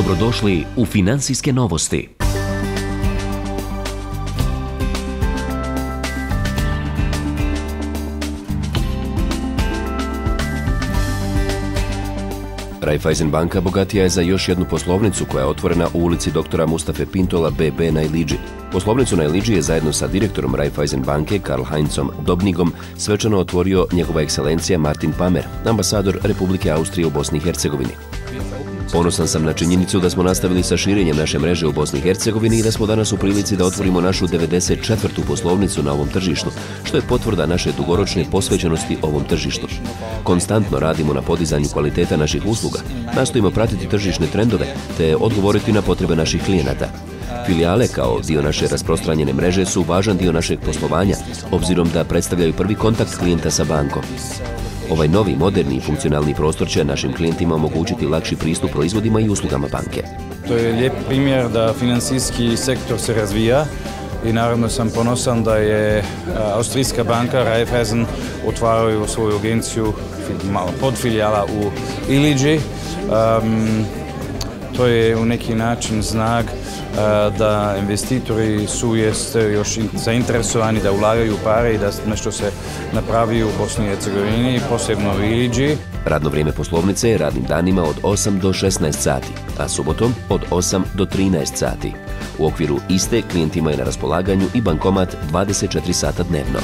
Dobrodošli u Finansijske novosti. Raiffeisen banka bogatija je za još jednu poslovnicu koja je otvorena u ulici doktora Mustafe Pintola BB na Ilidži. Poslovnicu na Ilidži je zajedno sa direktorom Raiffeisen banke Karl-Heinzom Dobnigom svečano otvorio njegova ekscelencija Martin Pamer, ambasador Republike Austrije u Bosni i Hercegovini. Ponosan sam na činjenicu da smo nastavili sa širenjem naše mreže u Bosni i Hercegovini i da smo danas u prilici da otvorimo našu 94. poslovnicu na ovom tržištu, što je potvrda naše dugoročne posvećenosti ovom tržištu. Konstantno radimo na podizanju kvaliteta naših usluga, nastojimo pratiti tržišne trendove te odgovoriti na potrebe naših klijenata. Filijale kao dio naše rasprostranjene mreže su važan dio našeg poslovanja, obzirom da predstavljaju prvi kontakt klijenta sa bankom. Ovaj novi, moderni i funkcionalni prostor će našim klijentima omogućiti lakši pristup proizvodima i uslugama banke. To je lijep primjer da financijski sektor se razvija i naravno sam ponosan da je austrijska banka Raiffeisen otvaraju svoju agenciju podfilijala u Ilidži. To je u neki način znak da investitori su još zainteresovani da ulagaju pare i da nešto se napravi u Bosni i Hercegovini, posebno u Ilidži. Radno vrijeme poslovnice je radnim danima od 8 do 16 sati, a subotom od 8 do 13 sati. U okviru iste klijentima je na raspolaganju i bankomat 24 sata dnevno.